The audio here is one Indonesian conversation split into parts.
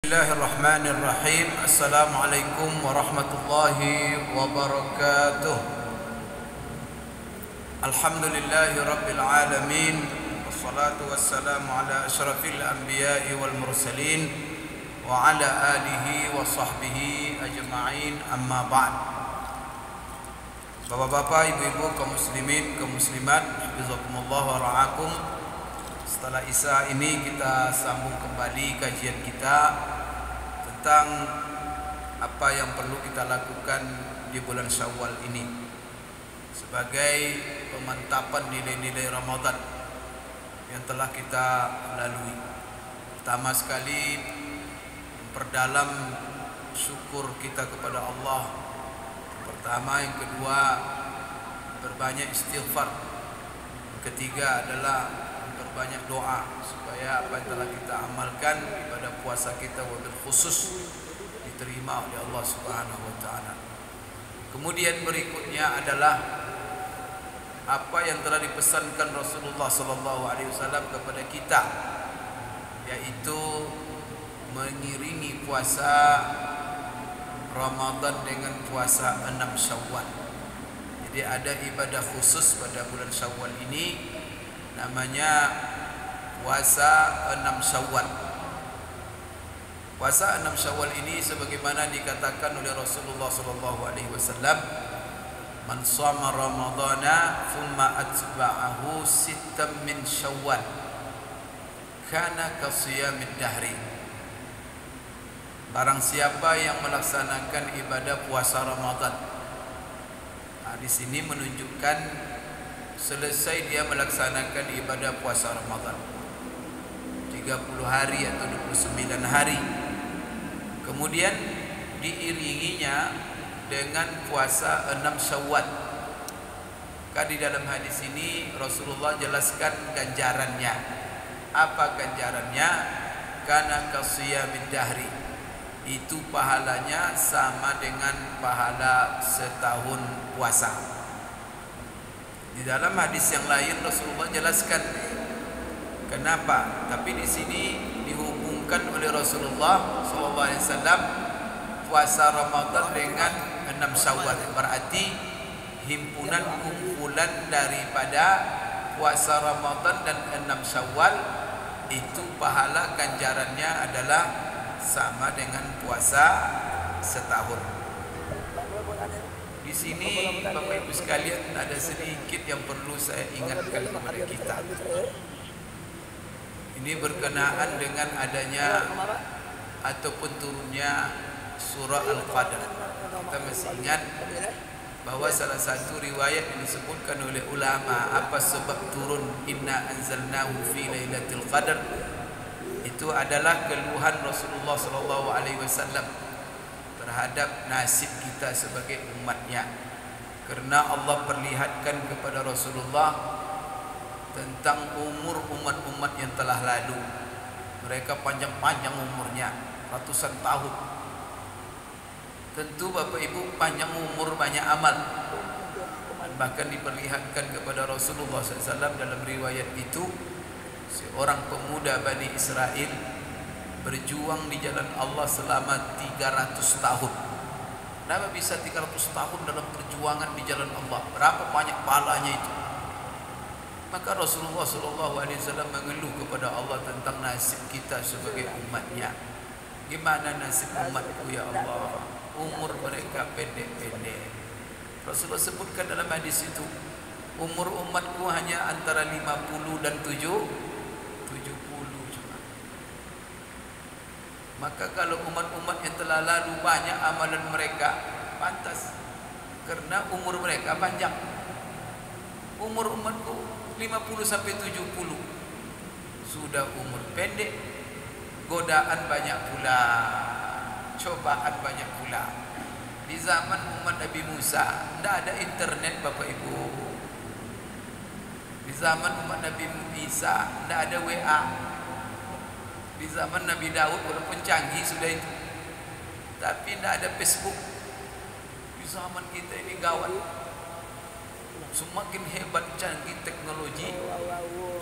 Bismillahirrahmanirrahim. Assalamualaikum warahmatullahi wabarakatuh. Alhamdulillahi rabbil alamin. Wassalatu wassalamu ala asyrafil anbiya'i wal mursalin wa ala alihi wa sahbihi ajma'in, amma ba'd. Bapak-bapak, ibu-ibu, kaum muslimin, kaum muslimat, hafizakumullah wa ra'akum. Setelah Isya ini kita sambung kembali kajian kita tentang apa yang perlu kita lakukan di bulan Syawal ini sebagai pemantapan nilai-nilai Ramadan yang telah kita lalui. Pertama sekali, memperdalam syukur kita kepada Allah. Pertama, yang kedua, berbanyak istighfar. Yang ketiga adalah banyak doa supaya apa yang telah kita amalkan pada puasa kita wabil khusus diterima oleh Allah Subhanahu wa taala. Kemudian berikutnya adalah apa yang telah dipesankan Rasulullah sallallahu alaihi wasallam kepada kita, yaitu mengiringi puasa Ramadan dengan puasa 6 Syawal. Jadi ada ibadah khusus pada bulan Syawal ini, namanya puasa 6 Syawal. Puasa 6 Syawal ini sebagaimana dikatakan oleh Rasulullah sallallahu alaihi wasallam, "Man shama Ramadhana thumma atba'ahu sittan min Syawal, kana ka shiyamid dahri." Barang siapa yang melaksanakan ibadah puasa Ramadan. Di sini menunjukkan selesai dia melaksanakan ibadah puasa Ramadan 30 hari atau 29 hari, kemudian diiringinya dengan puasa 6 Syawal. Maka di dalam hadis ini Rasulullah jelaskan ganjarannya. Apa ganjarannya? Kana kasiyamid dahri. Itu pahalanya sama dengan pahala setahun puasa. Di dalam hadis yang lain Rasulullah jelaskan kenapa, tapi di sini dihubungkan oleh Rasulullah SAW puasa Ramadan dengan 6 Syawal. Berarti himpunan kumpulan daripada puasa Ramadan dan 6 Syawal itu pahala ganjarannya adalah sama dengan puasa setahun. Di sini Bapak Ibu sekalian, ada sedikit yang perlu saya ingatkan kepada kita. Ini berkenaan dengan adanya ataupun turunnya surah Al-Qadr. Kita masih ingat bahwa salah satu riwayat yang disebutkan oleh ulama, apa sebab turun inna anzalnahu fi lailatul qadar, itu adalah keluhan Rasulullah SAW terhadap nasib kita sebagai umatnya, karena Allah perlihatkan kepada Rasulullah tentang umur umat-umat yang telah lalu. Mereka panjang-panjang umurnya, ratusan tahun. Tentu Bapak Ibu, panjang umur banyak amal. Bahkan diperlihatkan kepada Rasulullah SAW dalam riwayat itu, seorang pemuda Bani Israel berjuang di jalan Allah selama 300 tahun. Kenapa bisa 300 tahun dalam perjuangan di jalan Allah? Berapa banyak pahalanya itu? Maka Rasulullah SAW mengeluh kepada Allah tentang nasib kita sebagai umatnya. Gimana nasib umatku ya Allah? Umur mereka pendek-pendek. Rasulullah sebutkan dalam hadis itu, umur umatku hanya antara 50 dan 70. Maka kalau umat-umat yang telah lalu banyak amalan mereka, pantas, karena umur mereka panjang. Umur umatku 50 sampai 70. Sudah umur pendek, godaan banyak pula, cobaan banyak pula. Di zaman umat Nabi Musa tidak ada internet Bapak Ibu. Di zaman umat Nabi Isa tidak ada WA. Di zaman Nabi Daud walaupun canggih sudah itu, tapi tidak ada Facebook. Di zaman kita ini gawat. Semakin hebat canggih teknologi,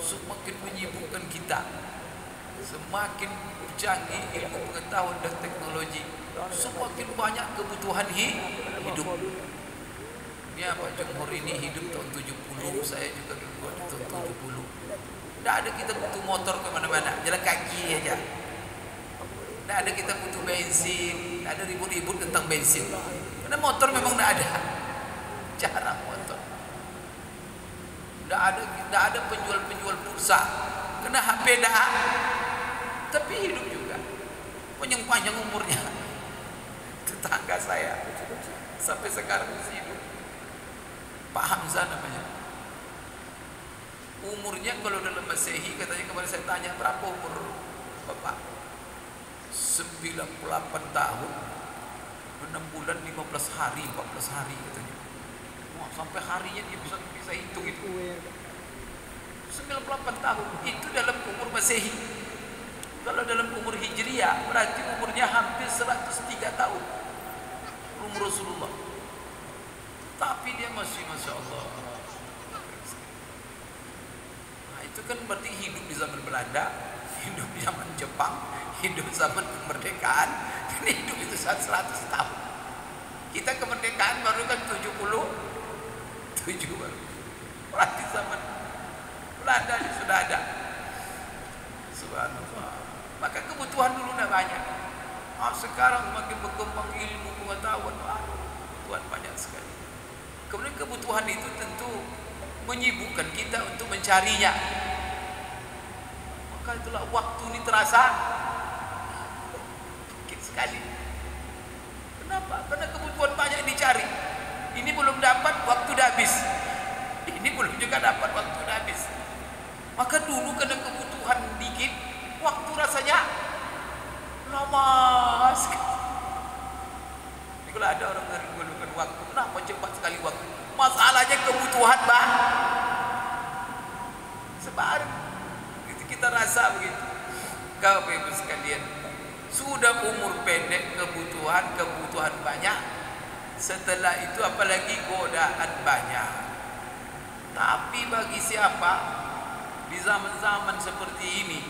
semakin menyibukkan kita. Semakin canggih ilmu pengetahuan dan teknologi, semakin banyak kebutuhan hidup. Ya, Pak Jumhur ini hidup tahun 70, saya juga dulu tahun 70. Tidak ada kita butuh motor kemana-mana, jalan kaki aja. Tidak ada kita butuh bensin, tidak ada ribut-ribut tentang bensin. Karena motor memang tidak ada, jarang motor. Tidak ada penjual-penjual pulsa, kena HP dah. Tapi hidup juga, panjang-panjang umurnya. Tetangga saya sampai sekarang masih hidup, Pak Hamzah namanya. Umurnya kalau dalam Masehi katanya, kemarin saya tanya berapa umur Bapak, 98 tahun 6 bulan 15 hari 14 hari katanya. Wah, sampai harinya dia bisa hitung itu. 98 tahun itu dalam umur Masehi. Kalau dalam umur Hijriah berarti umurnya hampir 103 tahun umur Rasulullah. Tapi dia masih Masya Allah. Nah, itu kan berarti hidup di zaman Belanda, hidup di zaman Jepang, hidup zaman kemerdekaan, dan hidup itu 100 tahun. Kita kemerdekaan baru kan 77 baru. Berarti zaman Belanda sudah ada. Subhanallah. Maka kebutuhan dulu tidak banyak. Sekarang makin berkembang ilmu pengetahuan, kebutuhan banyak sekali. Kemudian kebutuhan itu tentu menyibukkan kita untuk mencarinya. Maka itulah waktu ini terasa sedikit sekali. Kenapa? Karena kebutuhan banyak dicari. Ini belum dapat, waktu dah habis. Ini belum juga dapat, waktu dah habis. Maka dulu karena kebutuhan dikit, waktu rasanya lama sekali. Kalau ada orang yang menggunakan waktu, kenapa cepat sekali waktu? Masalahnya kebutuhan bah. Sebarang itu kita rasa begitu. Bapak Ibu sekalian, sudah umur pendek kebutuhan banyak. Setelah itu apalagi godaan banyak. Tapi bagi siapa di zaman-zaman seperti ini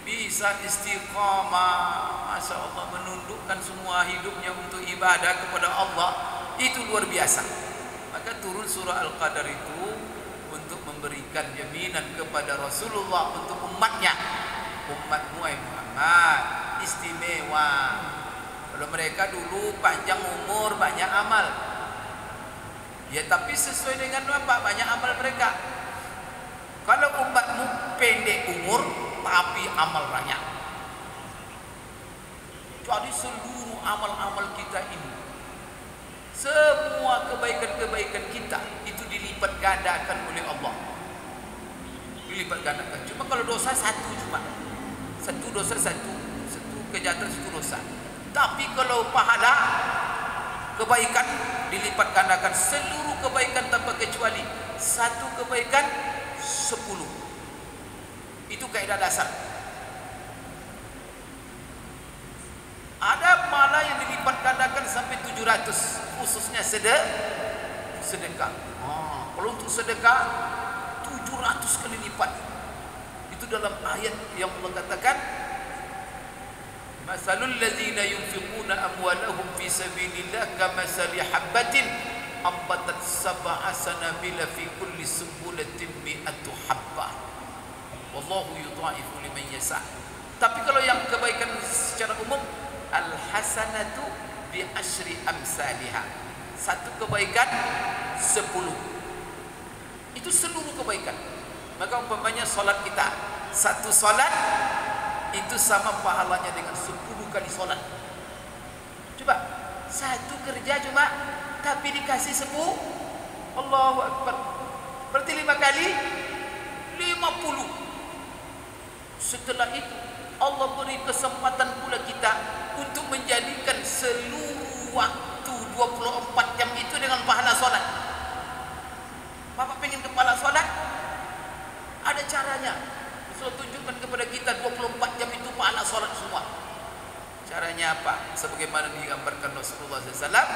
bisa istiqamah, Masya Allah, menundukkan semua hidupnya untuk ibadah kepada Allah, itu luar biasa. Maka turun surah Al-Qadar itu untuk memberikan jaminan kepada Rasulullah untuk umatnya. Umatmu Muhammad istimewa. Kalau mereka dulu panjang umur, banyak amal, ya tapi sesuai dengan apa? Banyak amal mereka. Kalau umatmu pendek umur tapi amal banyak. Jadi seluruh amal-amal kita ini, semua kebaikan-kebaikan kita itu dilipat gandakan oleh Allah. Dilipat gandakan. Cuma kalau dosa satu, cuma satu dosa, satu kejahatan, satu dosa. Tapi kalau pahala kebaikan dilipat gandakan, seluruh kebaikan tanpa kecuali. Satu kebaikan 10. Itu kaidah dasar. Ada malah yang dilipat gandakan sampai 700, khususnya sedekah. Kalau untuk sedekah 700 kali lipat. Itu dalam ayat yang Allah katakan, masalul ladzina yunfiquna amwalahum fi sabilillah kamasali habbatin ambatat sab'a sanabila fi kulli sumbulatin mi'atu habbah wallahu yudha'ifu liman yasha. Tapi kalau yang kebaikan secara umum, al hasanatu bi asyri amsalihha, satu kebaikan 10. Itu seluruh kebaikan. Maka umpamanya salat kita, satu salat itu sama pahalanya dengan 10 kali salat. Coba, satu kerja cuma tapi dikasih 10. Allahu Akbar. Berarti 5 kali 50. Setelah itu Allah beri kesempatan pula kita untuk menjadikan seluruh waktu 24 jam itu dengan pahala solat. Bapak pengen kepala solat? Ada caranya. Rasul tunjukkan kepada kita 24 jam itu pahala solat semua. Caranya apa? Sebagaimana digambarkan Rasulullah SAW,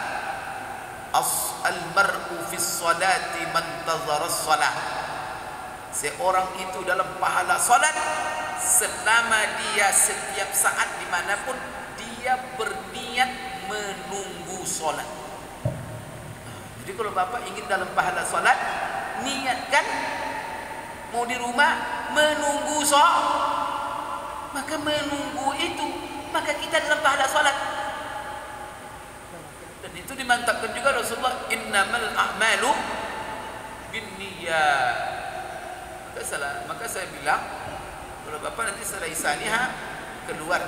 al-mar'u fis salati man tazara salat. Seorang itu dalam pahala salat selama dia setiap saat dimanapun dia berniat menunggu sholat. Jadi kalau bapak ingin dalam pahala sholat, niatkan mau di rumah menunggu sholat, maka menunggu itu maka kita dalam pahala sholat. Dan itu dimantapkan juga Rasulullah, innamal a'malu binniyat. Maka saya bilang, kalau bapak nanti setelah isaniha keluar,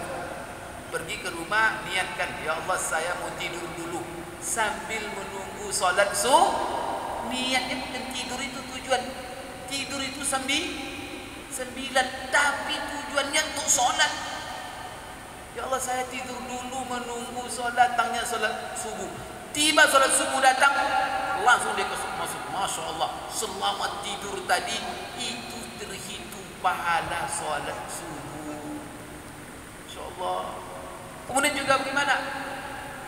pergi ke rumah, niatkan, ya Allah saya mau tidur dulu sambil menunggu sholat subuh. Niatnya bukan tidur itu tujuan, tidur itu sembilan, tapi tujuannya untuk sholat. Ya Allah saya tidur dulu menunggu sholat, datangnya sholat subuh. Tiba sholat subuh datang, langsung dia masuk. Masya Allah, selamat tidur tadi itu terhitung pahala sholat subuh. Masya Allah. Kemudian juga bagaimana?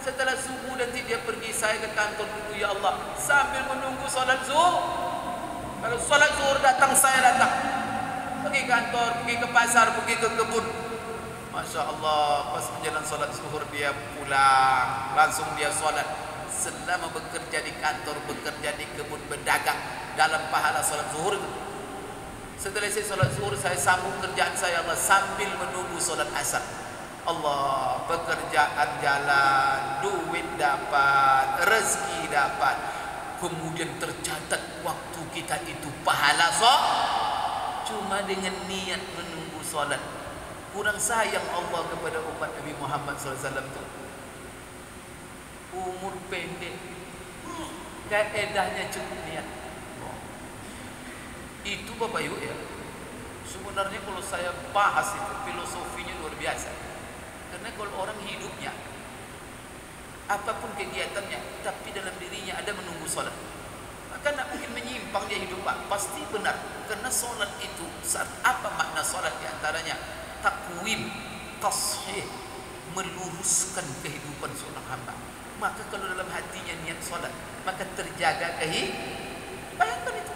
Setelah subuh nanti dia pergi, saya ke kantor dulu ya Allah, sambil menunggu sholat zuhur. Kalau sholat zuhur datang, saya datang. Pergi kantor, pergi ke pasar, pergi ke kebun. Masya Allah, pas menjelang sholat zuhur dia pulang, langsung dia sholat. Selama bekerja di kantor, bekerja di kebun, berdagang, dalam pahala sholat zuhur itu. Setelah saya sholat zuhur, saya sambung kerjaan saya Allah sambil menunggu sholat asar. Allah, pekerjaan jalan, duit dapat, rezeki dapat, kemudian tercatat waktu kita itu pahala sholat. Cuma dengan niat menunggu sholat. Kurang sayang Allah kepada umat Nabi Muhammad SAW itu. Umur pendek, kaedahnya cukup niat. Itu Bapak Ibu ya, sebenarnya kalau saya bahas itu filosofinya luar biasa. Karena kalau orang hidupnya apapun kegiatannya, tapi dalam dirinya ada menunggu sholat, maka tidak mungkin menyimpang dia hidup Pak. Pasti benar. Karena sholat itu, saat apa makna sholat diantaranya? Takwim, tashih, meluruskan kehidupan seorang hamba. Maka kalau dalam hatinya niat sholat, maka terjaga kehidupan. Bayangkan itu,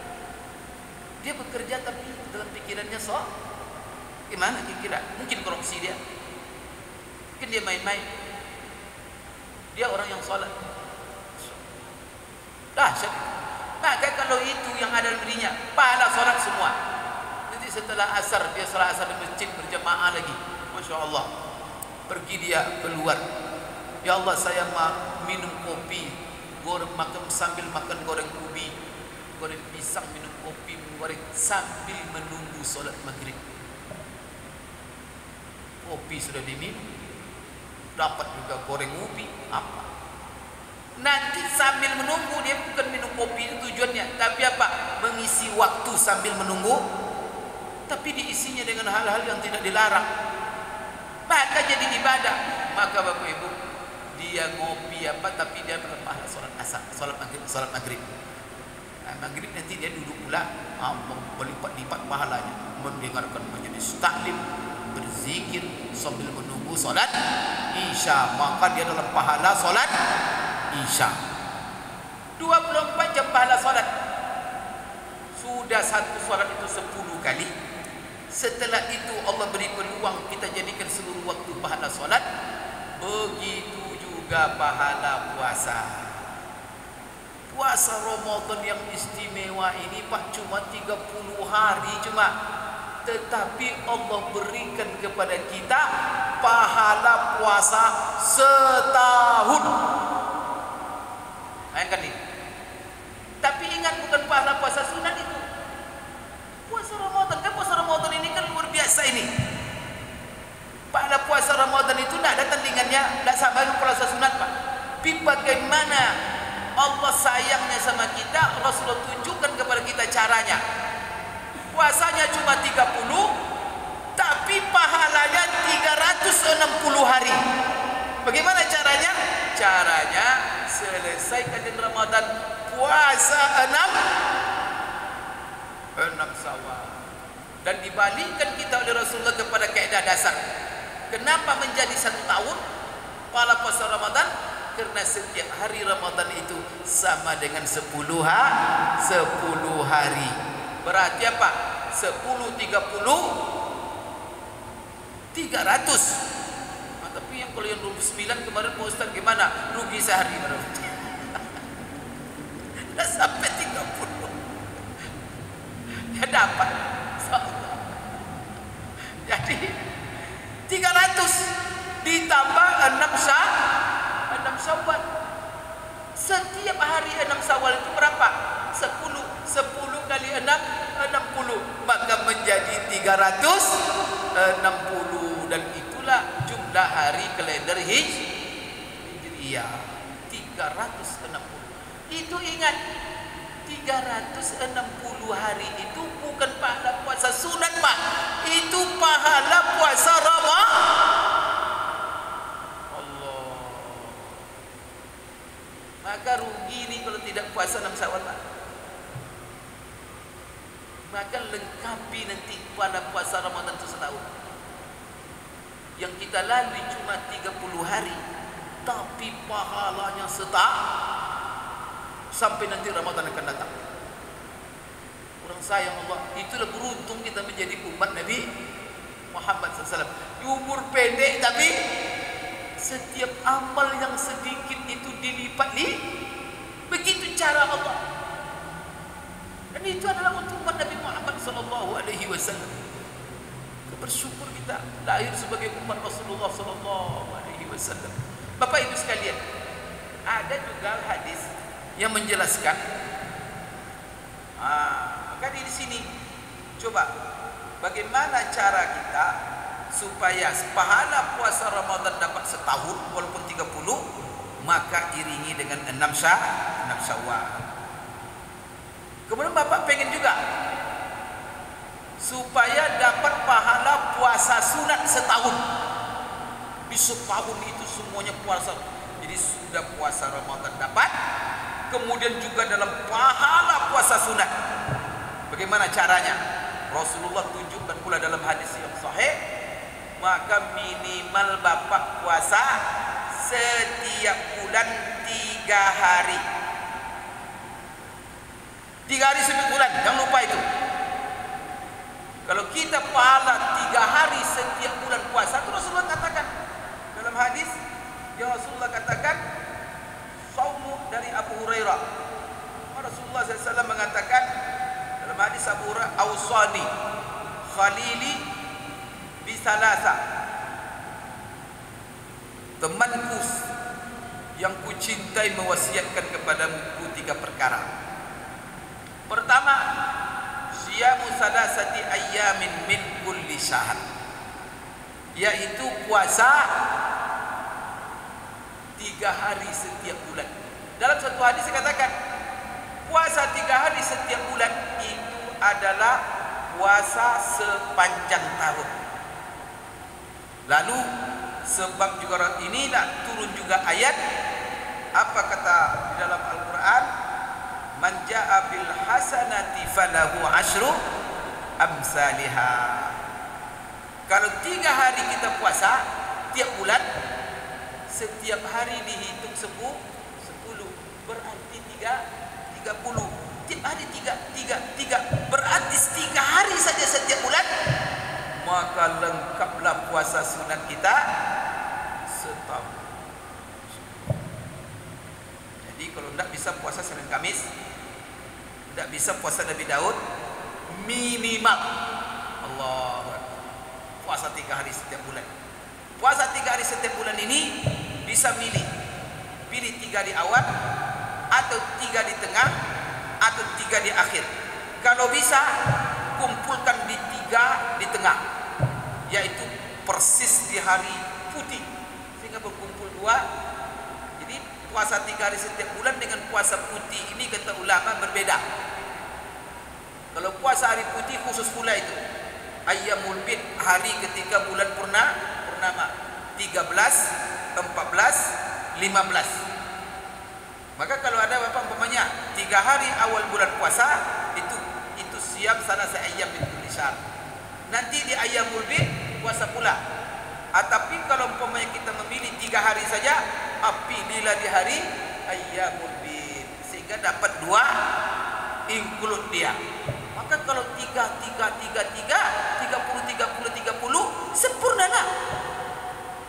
dia bekerja tapi dalam pikirannya sholat. Gimana kira-kira? Mungkin korupsi dia, mungkin dia main-main. Dia orang yang sholat, dahsyat. Maka kalau itu yang ada dalam dirinya, pahala sholat semua. Nanti setelah asar, dia sholat asar di masjid berjamaah lagi. Masya Allah. Pergi dia keluar, ya Allah saya minum kopi, sambil makan goreng ubi, goreng pisang, minum kopi, goreng sambil menunggu sholat maghrib. Kopi sudah diminum, dapat juga goreng ubi, apa? Nanti sambil menunggu, dia bukan minum kopi itu tujuannya, tapi apa? Mengisi waktu sambil menunggu, tapi diisinya dengan hal-hal yang tidak dilarang, maka jadi ibadah. Maka Bapak Ibu, dia ngopi apa, tapi dia berpahala sholat asar, sholat maghrib. Nah, maghrib nanti dia duduk pula, berlipat-lipat pahalanya, mendengarkan majelis taklim, berzikir sambil menunggu sholat isya. Maka dia dalam pahala sholat isya. 24 jam pahala sholat. Sudah satu sholat itu 10 kali. Setelah itu Allah beri peluang kita jadikan seluruh waktu pahala sholat. Begitu juga pahala puasa. Puasa Ramadan yang istimewa ini Pak, cuma 30 hari cuma, tetapi Allah berikan kepada kita pahala puasa setahun. Bayangkan nih. Tapi ingat, bukan pahala puasa sunat itu, puasa Ramadan. Kan puasa Ramadan ini kan luar biasa ini. Pahala puasa Ramadan itu tidak ada tandingannya, tidak sama dengan puasa sunat Pak. Tapi bagaimana Allah sayangnya sama kita, Rasulullah tunjukkan kepada kita caranya. Puasanya cuma 30, tapi pahalanya 360 hari. Bagaimana caranya? Caranya selesai kajian Ramadan, puasa 6 Syawal. Dan dibalikkan kita oleh Rasulullah kepada kaidah dasar. Kenapa menjadi 1 tahun pahala puasa Ramadan? Karena setiap hari Ramadan itu sama dengan 10 hari. Berarti apa? 10, 30, 300. Tapi yang kalau yang 29 kemarin Pak Ustaz gimana? Rugi sehari baru. Dah sampai 30. Ya dapat. Jadi 300 ditambah 6 Syawal. Setiap hari 6 Syawal itu berapa? 10 kali 6 60, maka menjadi 360, dan itulah jumlah hari kalender Hijriah 360. Itu ingat, 360 hari itu bukan pahala puasa sunat, Pak. Itu pahala puasa Allah. Maka rugi nih kalau tidak puasa 6 Syawal, Pak. Maka lengkapi nanti pada puasa Ramadan itu setahun. Yang kita lalui cuma 30 hari, tapi pahalanya sampai nanti Ramadan akan datang. Kurang sayang Allah. Itulah beruntung kita menjadi umat Nabi Muhammad SAW. Umur pendek tapi setiap amal yang sedikit itu dilipat nih. Begitu cara Allah. Dan itu adalah untuk umat Nabi Muhammad SAW. Bersyukur kita lahir sebagai umat Rasulullah SAW. Bapak Ibu sekalian, ada juga hadis yang menjelaskan. Maka di sini coba bagaimana cara kita supaya pahala puasa Ramadan dapat setahun walaupun 30, maka iringi dengan 6 Syawal. Kemudian Bapak pengen juga supaya dapat pahala puasa sunat setahun. Di setahun itu semuanya puasa. Jadi sudah puasa Ramadan dapat, kemudian juga dalam pahala puasa sunat. Bagaimana caranya? Rasulullah tunjukkan pula dalam hadis yang sahih, maka minimal Bapak puasa setiap bulan 3 hari. 3 hari setiap bulan, jangan lupa itu. Kalau kita pahala 3 hari setiap bulan puasa, itu Rasulullah katakan dalam hadis yang Rasulullah katakan, saumu dari Abu Hurairah. Rasulullah SAW mengatakan dalam hadis Abu Hurairah, awsani khalili bisalasa, temanku yang kucintai mewasiatkan kepadamu 3 perkara. Pertama, siyamu salasati ayyamin min kulli syahr, yaitu puasa 3 hari setiap bulan. Dalam satu hadis dikatakan puasa 3 hari setiap bulan itu adalah puasa sepanjang tahun. Lalu sebab juga inilah turun juga ayat, apa kata di dalam Al-Quran, man jaa bil hasanati falahu asyru amsalha. Kalau 3 hari kita puasa tiap bulan, setiap hari dihitung 10, berarti 30. Tiap hari 3, berarti 3 hari saja setiap bulan, maka lengkaplah puasa sunat kita setahun. Jadi kalau tidak bisa puasa Senin Kamis, tidak bisa puasa Nabi Daud, minimal Allah puasa 3 hari setiap bulan. Puasa 3 hari setiap bulan ini bisa pilih 3 di awal, atau 3 di tengah, atau 3 di akhir. Kalau bisa kumpulkan di 3 di tengah, yaitu persis di hari putih, sehingga berkumpul 2. Jadi puasa 3 hari setiap bulan dengan puasa putih ini kata ulama berbeda. Kalau puasa hari putih khusus pula itu ayyamul bid, hari ketika bulan purnama 13, 14, 15. Maka kalau ada Bapak umpamanya 3 hari awal bulan puasa, itu siap sana seayyam min kulli syahr. Nanti di ayyamul bid puasa pula. Tapi kalau umpamanya kita memilih 3 hari saja, pilihlah di hari ayyamul bid, sehingga dapat 2 include dia. Maka kalau 30, 30, 30, sempurnalah.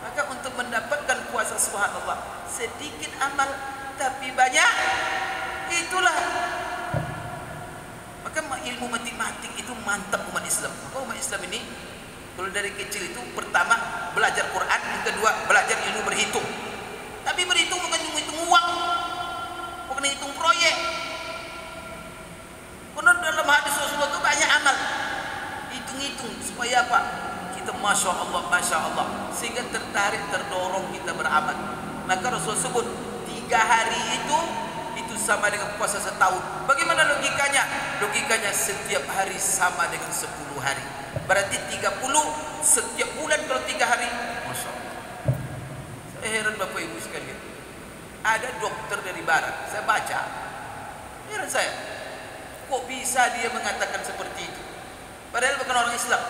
Maka untuk mendapatkan puasa, subhanallah, sedikit amal tapi banyak, itulah. Maka ilmu matematik itu mantap umat Islam. Maka umat Islam ini kalau dari kecil itu pertama belajar Quran, yang kedua belajar ilmu berhitung. Tapi berhitung bukan menghitung uang, bukan menghitung proyek. Karena dalam hadis Rasulullah itu banyak amal. Hitung-hitung supaya apa? Kita masya Allah, sehingga tertarik, terdorong kita beramal. Maka Rasul sebut 3 hari itu sama dengan puasa setahun. Bagaimana logikanya? Logikanya setiap hari sama dengan 10 hari. Berarti 30 setiap bulan kalau 3 hari. Masya Allah. Saya heran Bapak Ibu sekalian. Ada dokter dari barat, saya baca. Heran saya. Kok bisa dia mengatakan seperti itu? Padahal bukan orang Islam.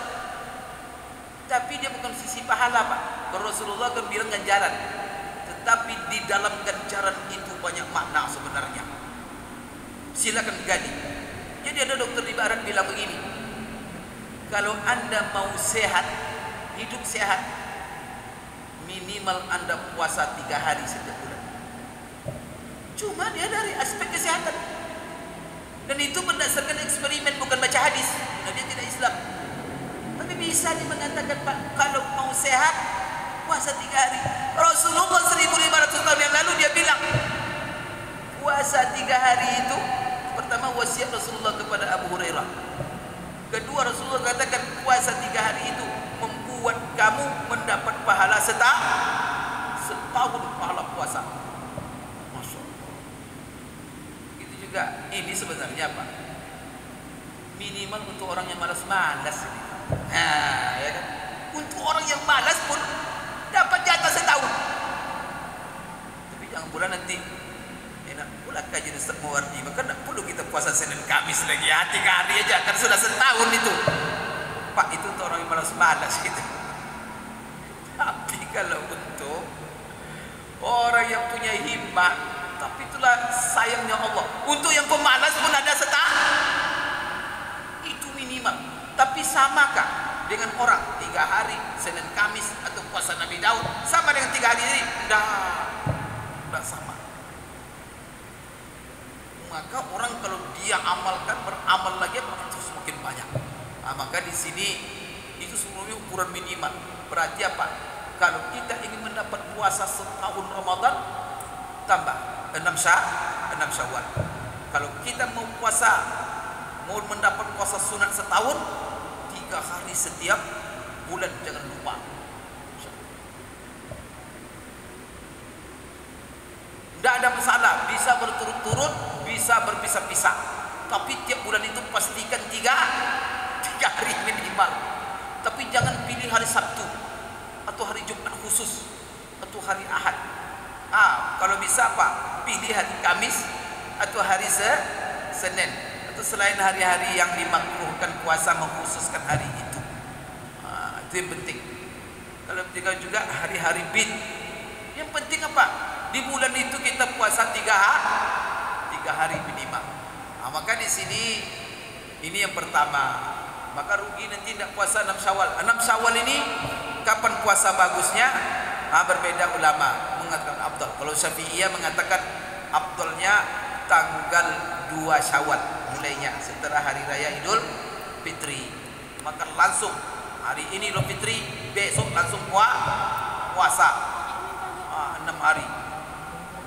Tapi dia bukan sisi pahala, Pak. Rasulullah kan bilang ganjaran. Tetapi di dalam ganjaran itu banyak makna sebenarnya. Silakan gali. Jadi ada dokter di barat bilang begini, kalau Anda mau sehat, hidup sehat, minimal Anda puasa 3 hari setiap bulan. Cuma dia dari aspek kesehatan. Dan itu berdasarkan eksperimen, bukan baca hadis. Nah, dia tidak Islam. Tapi bisa dia mengatakan, Pak, kalau mau sehat, puasa 3 hari. Rasulullah 1500 tahun yang lalu dia bilang, puasa 3 hari itu, pertama wasiat Rasulullah kepada Abu Hurairah. Kedua, Rasulullah katakan puasa 3 hari itu membuat kamu mendapat pahala setahun pahala puasa. Masya Allah. Itu juga, ini sebenarnya apa? Minimal untuk orang yang malas-malas ini. Nah, ya kan? Untuk orang yang malas pun dapat jatah setahun. Tapi jangan pula nanti enak pula kajian Ustaz Muwardi, maka tidak perlu kita puasa Senin Kamis lagi, 3 hari aja kan sudah setahun itu. Pak, itu untuk orang yang malas-malas gitu. Tapi kalau untuk orang yang punya himmah, tapi itulah sayangnya Allah, untuk yang pemalas pun ada setahun. Itu minimal. Tapi samakah dengan orang 3 hari Senin Kamis atau puasa Nabi Daud sama dengan 3 hari ini? Tidak sama. Maka orang kalau dia amalkan, beramal lagi itu semakin banyak. Nah, maka di sini itu sebenarnya ukuran minimal. Berarti apa? Kalau kita ingin mendapat puasa setahun Ramadan, tambah 6 Syawal. Kalau kita mau mendapat puasa sunat setahun, 3 hari setiap bulan, jangan lupa. Tidak ada masalah, bisa berturut-turut, bisa berpisah-pisah. Tapi tiap bulan itu pastikan 3 hari minimal. Tapi jangan pilih hari Sabtu atau hari Jumat khusus atau hari Ahad. Kalau bisa apa? Pilih hari Kamis atau hari Senin, atau selain hari-hari yang dimakruhkan puasa mengkhususkan hari itu. Itu yang penting. Kalau tinggal juga hari-hari bid. Yang penting apa? Di bulan itu kita puasa 3 hari minimal. Maka di sini ini yang pertama. Maka rugi nanti tidak puasa 6 Syawal. 6 Syawal ini kapan puasa bagusnya? Berbeda ulama mengatakan afdal. Kalau Syafi'iyah mengatakan afdalnya tanggal 2 Syawal mulainya setelah hari raya Idul Fitri. Maka langsung hari ini Idul Fitri, besok langsung puasa 6 hari.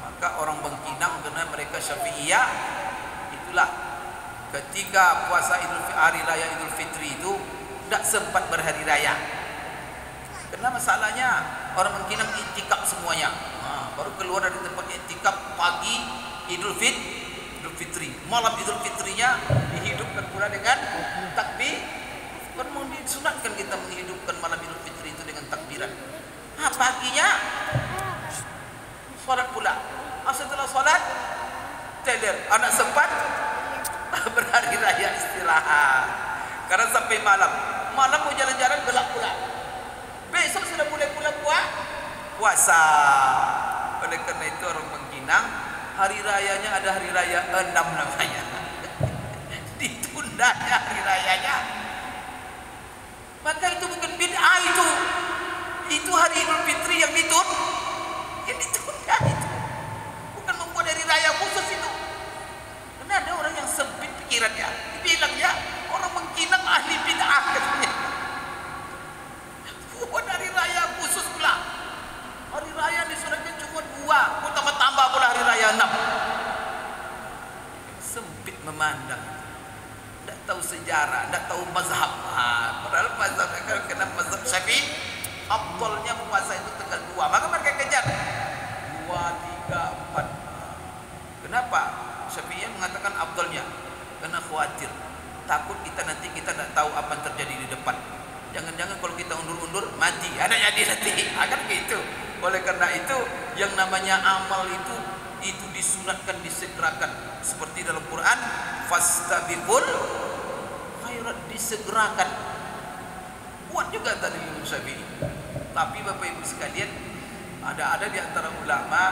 Maka orang Bangkinang, karena mereka Syafi'iyah, itulah ketika puasa hari raya Idul Fitri itu tidak sempat berhari raya. Karena masalahnya orang Bangkinang iktikaf semuanya. Baru keluar dari tempat iktikaf pagi Idul Fitri, malam Idul Fitrinya dihidupkan pula dengan takbir. Kan mau disunatkan kita menghidupkan malam Idul Fitri itu dengan takbiran. Paginya sholat pula. Setelah sholat teler, anak sempat berhari raya istirahat. Karena sampai malam mau jalan-jalan gelap pula. Besok sudah mulai pula puasa. Oleh karena itu orang Bangkinang hari rayanya ada hari raya 6 namanya. Ditundanya hari rayanya. Maka itu bukan bid'ah itu. Itu hari Idul Fitri yang ditunda. Yang ditunda itu. Bukan membuat hari raya khusus itu. Karena ada orang yang sempit pikirannya. Dibilangnya orang mengkinang ahli bid'ah katanya. Buat hari raya khusus pula. Hari raya disunahkan cuma 2. Kau tambah pula hari raya 6. Sempit memandang. Tidak tahu sejarah, tidak tahu mazhab. Padahal mazhab kena mazhab Syafi'i, afdalnya puasa itu tanggal 2. Maka mereka kejar 2, 3, 4. Kenapa Syafi'i mengatakan afdalnya? Karena khawatir, takut kita nanti kita tidak tahu apa yang terjadi di depan. Jangan-jangan kalau kita undur-undur mati, ada jadi nanti. Akan gitu. Oleh karena itu yang namanya amal itu disunatkan, disegerakan. Seperti dalam Quran, fastabiqul khairat, disegerakan. Buat juga tadi Imam Syafi'i. Tapi Bapak Ibu sekalian, ada di antara ulama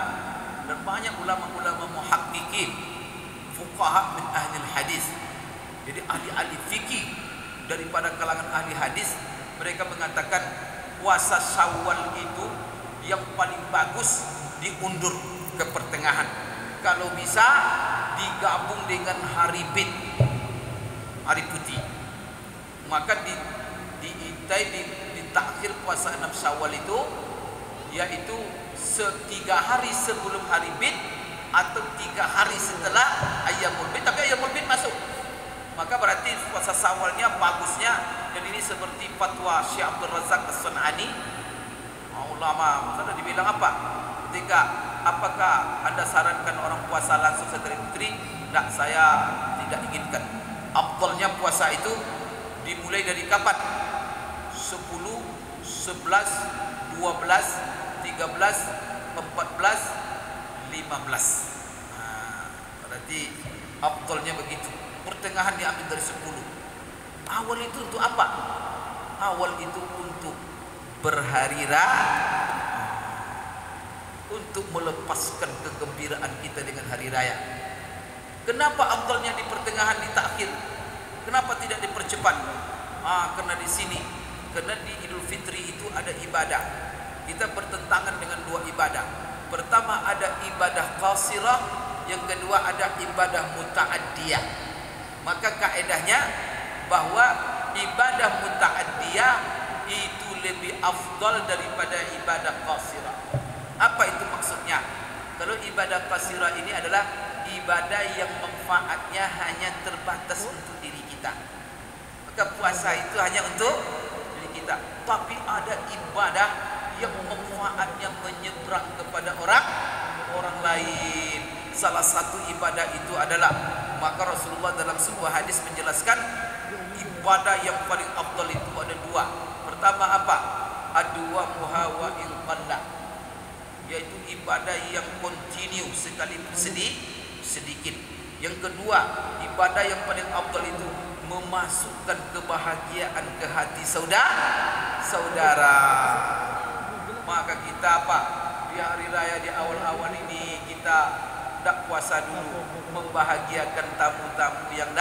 dan banyak ulama-ulama muhaqqiqin, fuqaha min ahli hadis. Jadi ahli-ahli fikih daripada kalangan ahli hadis, mereka mengatakan puasa Syawal itu yang paling bagus diundur ke pertengahan. Kalau bisa digabung dengan hari bid, hari putih. Maka ditakhir puasa 6 Syawal itu, yaitu 3 hari sebelum hari bid atau 3 hari setelah Ayyamul Bid. Tapi Ayyamul Bid masuk, maka berarti puasa Syawalnya bagusnya. Dan ini seperti fatwa Syekh Abdul Razak As-Sun'ani, ulama. Misalnya dibilang apa? Ketika apakah Anda sarankan orang puasa langsung setelah Fitri? Tidak, saya tidak inginkan. Afdalnya puasa itu dimulai dari kapan? 10, 11, 12, 13, 14, 15. Berarti afdalnya begitu. Pertengahan diambil dari 10. Awal itu untuk apa? Awal itu untuk berhari raya, untuk melepaskan kegembiraan kita dengan hari raya. Kenapa afdalnya di pertengahan, ditakhir? Kenapa tidak dipercepat? Karena di sini, karena di Idul Fitri itu ada ibadah. Kita bertentangan dengan 2 ibadah. Pertama ada ibadah qasirah, yang kedua ada ibadah muta'addiyah. Maka kaedahnya bahwa ibadah muta'addiyah itu lebih afdal daripada ibadah qasirah. Apa itu maksudnya? Kalau ibadah qasirah ini adalah ibadah yang manfaatnya hanya terbatas untuk diri kita. Maka puasa itu hanya untuk diri kita. Tapi ada ibadah yang manfaatnya menyeberang kepada orang lain. Salah satu ibadah itu adalah, maka Rasulullah dalam sebuah hadis menjelaskan ibadah yang paling afdal itu ada 2. Pertama apa? Adwa muhawa qalla, yaitu ibadah yang kontinu sekalipun sedikit. Yang kedua, ibadah yang paling afdal itu memasukkan kebahagiaan ke hati saudara. Maka kita apa? Di hari raya di awal-awal ini kita tidak puasa dulu, membahagiakan tamu-tamu yang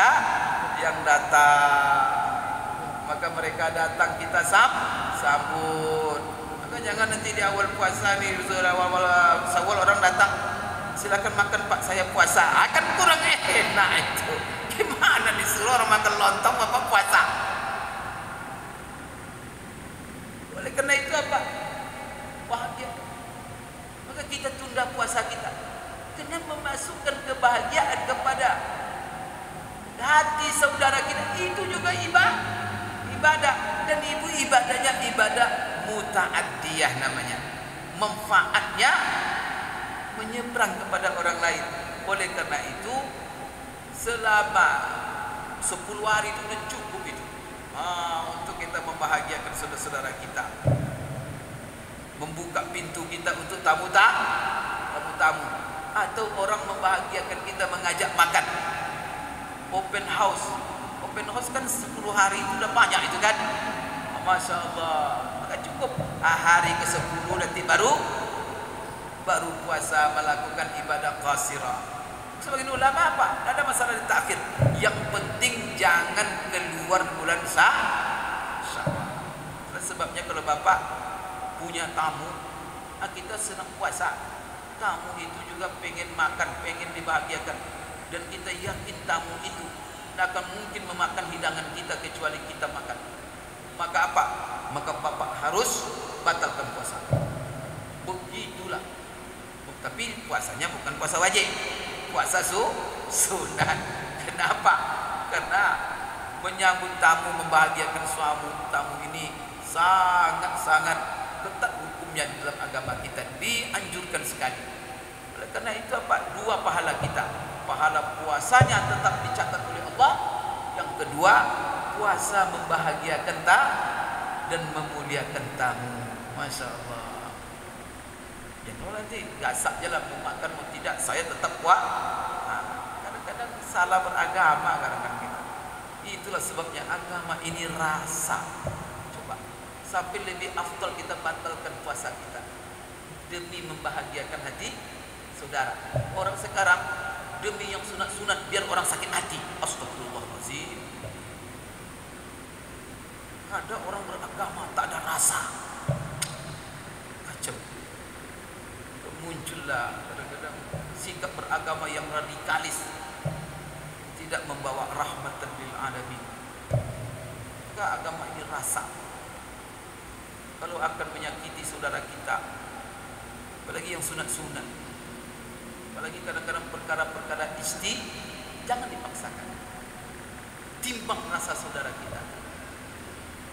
datang. Maka mereka datang, kita sambut. Maka jangan nanti di awal puasa nih, awal Syawal orang datang, silakan makan Pak, saya puasa. Akan kurang enak itu. Gimana disuruh orang makan lontong Bapak puasa? Oleh karena itu apa? Bahagia. Maka kita tunda puasa kita, dengan memasukkan kebahagiaan kepada hati saudara kita. Itu juga ibadah. Dan ibu ibadahnya ibadah muta'addiyah namanya. Manfaatnya menyeberang kepada orang lain. Oleh karena itu selama 10 hari itu sudah cukup itu, untuk kita membahagiakan saudara-saudara kita, membuka pintu kita untuk tamu-tamu, atau orang membahagiakan kita mengajak makan. Open house kan 10 hari itu sudah banyak itu kan. Masya Allah. Maka cukup hari ke-10 nanti baru puasa, melakukan ibadah qasirah. Sebagian ulama apa? Tidak ada masalah ditakhir. Yang penting jangan keluar bulan Syawal. sebabnya kalau Bapak punya tamu, kita senang puasa. Tamu itu juga pengen makan, pengen dibahagiakan, dan kita yakin tamu itu tidak akan mungkin memakan hidangan kita kecuali kita makan. Maka apa? Maka Bapak harus batalkan puasa. Begitulah. Tapi puasanya bukan puasa wajib, puasa sunat. Kenapa? Karena menyambut tamu, membahagiakan suami tamu ini sangat-sangat ketat hukumnya di dalam agama kita, dianjurkan sekali. Oleh karena itu apa? Dua pahala kita. Pahala puasanya tetap dicatat oleh Allah. Yang kedua, puasa membahagiakan dan memuliakan tamu. Masya Allah. Ya kalau nanti gasak je lah mau makan mau tidak, saya tetap kadang-kadang salah beragama kadang-kadang kita. Itulah sebabnya agama ini rasa. Coba sampai lebih afdal kita batalkan puasa kita demi membahagiakan hati saudara. Orang sekarang demi yang sunat-sunat biar orang sakit hati. Astagfirullahaladzim. Ada orang beragama tak ada rasa. Kacau. Muncullah kadang-kadang sikap beragama yang radikalis, tidak membawa rahmatan lil alamin. Maka agama ini rasa. Kalau akan menyakiti saudara kita, apalagi yang sunat-sunat, apalagi kadang-kadang perkara-perkara jangan dipaksakan. Timbang rasa saudara kita,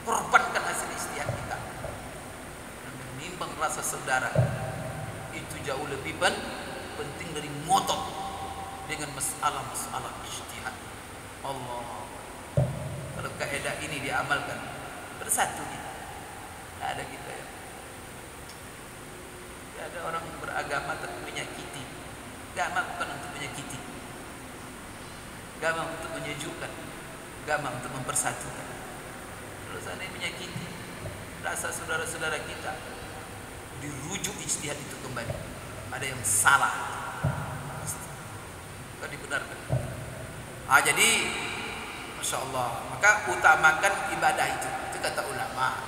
korbankan hasil istihad kita, dan menimbang rasa saudara itu jauh lebih penting dari ngotot dengan masalah-masalah ijtihad. Allah, kalau kaidah ini diamalkan bersatu kita, tidak ada kita ya. Tidak ada orang beragama tapi menyakiti. Agama bukan untuk menyakiti, agama untuk menyejukkan, agama untuk mempersatukan. Kalau seandainya menyakiti rasa saudara-saudara kita, dirujuk ijtihad itu kembali. Ada yang salah, bukan dibenarkan. Jadi Masya Allah, maka utamakan ibadah itu kata ulama,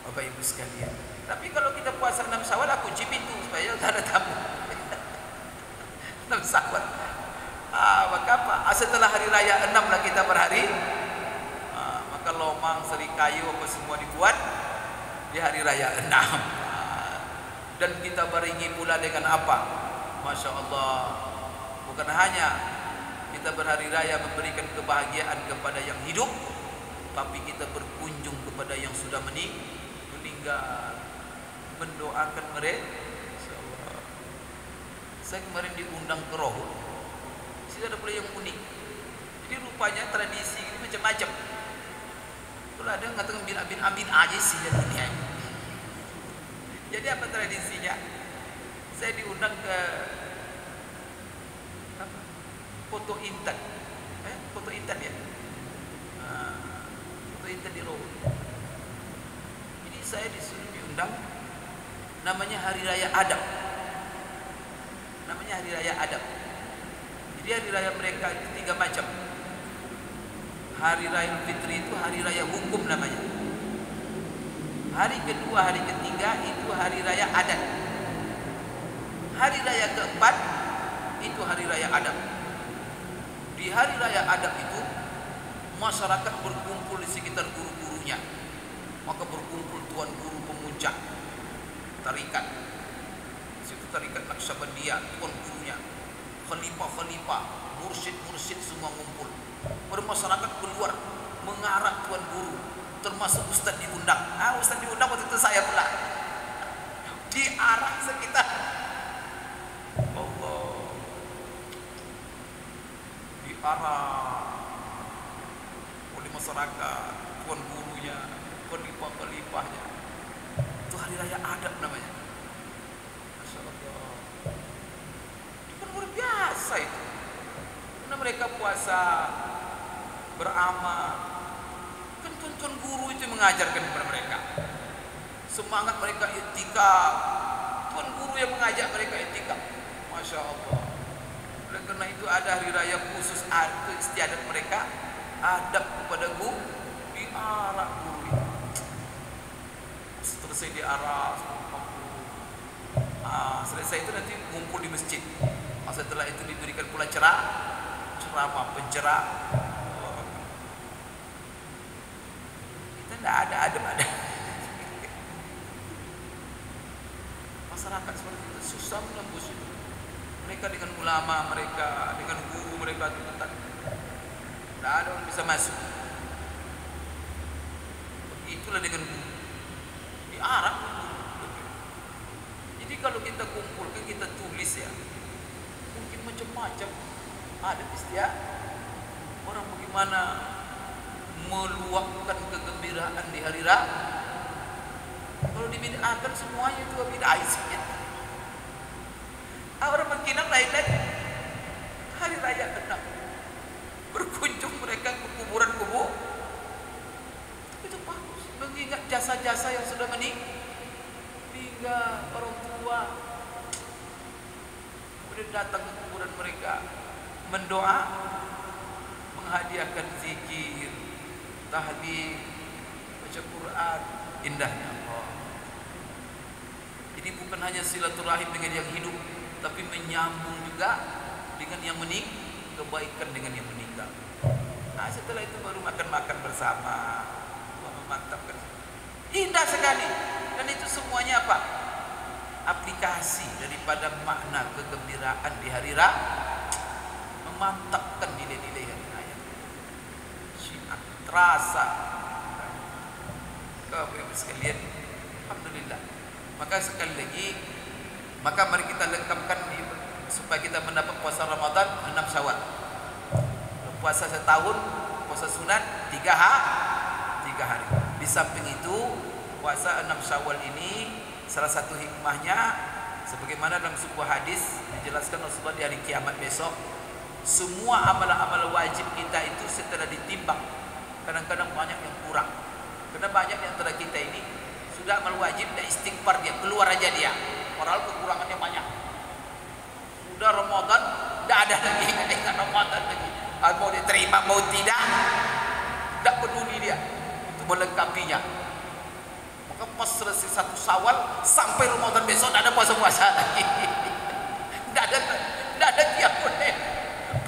Bapak Ibu sekalian. Tapi kalau kita puasa 6 Syawal, kunci pintu supaya tak ada tamu. 6 Syawal. Maka apa? Setelah hari raya 6 lah kita berhari. Maka lomang, serikayu apa semua dibuat di hari raya 6. Dan kita barengi pula dengan apa? Masya Allah, bukan hanya kita berhari raya memberikan kebahagiaan kepada yang hidup, tapi kita berkunjung kepada yang sudah meninggal, mendoakan mereka. Masya Allah. Saya kemarin diundang ke Rohul. Sini ada pula yang unik. Jadi rupanya tradisi ini macam-macam. Kalau ada yang mengatakan bin abin aja sih dan dunia. Jadi apa tradisinya? Saya diundang ke foto intan, foto intan ya, foto intan di Rohul. Jadi saya disuruh diundang, namanya Hari Raya Adab. Namanya Hari Raya Adab. Jadi hari raya mereka itu 3 macam. Hari Raya Fitri itu hari raya hukum namanya. Hari kedua, hari ketiga itu hari raya adat. Hari raya keempat itu hari raya adab. Di hari raya adab itu masyarakat berkumpul di sekitar guru-gurunya. Maka berkumpul tuan guru pemuncak tarikat. Situ tarikat Naqsyabandiyah, tuan gurunya, khalifah-khalifah, mursyid-mursyid semua ngumpul. Bermasyarakat keluar mengarak tuan guru, termasuk ustaz diundang. Ustaz diundang waktu itu saya pula. Diarak sekitar Allah, diarak oleh masyarakat, tuan gurunya, khalifah-khalifahnya. Itu hari raya adab namanya. Masya Allah. Itu kan luar biasa itu. Karena mereka puasa, beramal. Kan tuan guru itu mengajarkan kepada mereka. Semangat mereka i'tikaf. Tuan guru yang mengajak mereka i'tikaf. Masya Allah. Oleh karena itu ada hari raya khusus istiadat mereka, adab kepada guru, diarak guru itu. selesai diaras. Selesai itu nanti ngumpul di masjid. Setelah itu diberikan pula ceramah pencerah. Kita tidak ada adem. Masyarakat seperti itu susah menembus itu. Mereka dengan ulama mereka, dengan guru mereka itu tidak ada orang bisa masuk. Itulah dengan guru diarah. Jadi kalau kita kumpulkan, kita tulis ya, mungkin macam-macam ada istilah orang bagaimana meluapkan kegembiraan di hari raya. Kalau dibid'ahkan semuanya itu bid'ah sih. Orang mengkinang lain-lain. Hari raya kena berkunjung mereka ke kuburan-kubur. Itu bagus, mengingat jasa-jasa yang sudah meninggal, orang tua. Kemudian datang ke kuburan mereka, mendoa, menghadiahkan zikir, tahlil, baca Quran, indahnya Allah. Jadi bukan hanya silaturahim dengan yang hidup, tapi menyambung juga dengan yang kebaikan dengan yang meninggal. Nah, setelah itu baru makan-makan bersama, memantapkan. Indah sekali. Dan itu semuanya apa? Aplikasi daripada makna kegembiraan di hari raya, memantapkan nilai-nilai hari raya. Syiar terasa. Bapak-Ibu sekalian, alhamdulillah. Maka sekali lagi, maka mari kita lengkapkan supaya kita mendapat puasa Ramadan 6 Syawal. Puasa setahun, puasa sunat 3 hari. Di samping itu, puasa 6 Syawal ini salah satu hikmahnya sebagaimana dalam sebuah hadis dijelaskan Rasulullah di hari kiamat besok, semua amal-amal wajib kita itu setelah ditimbang, kadang-kadang banyak yang kurang. Karena banyak di antara kita ini sudah amal wajib dan istighfar dia keluar aja dia, padahal kekurangannya banyak. Sudah Ramadan tidak ada lagi, ingat Ramadan lagi. Mau diterima mau tidak peduli dia untuk melengkapinya. Maka pas selesai 1 Syawal sampai Ramadan besok tidak ada puasa-puasa lagi. Tidak ada tiap boleh.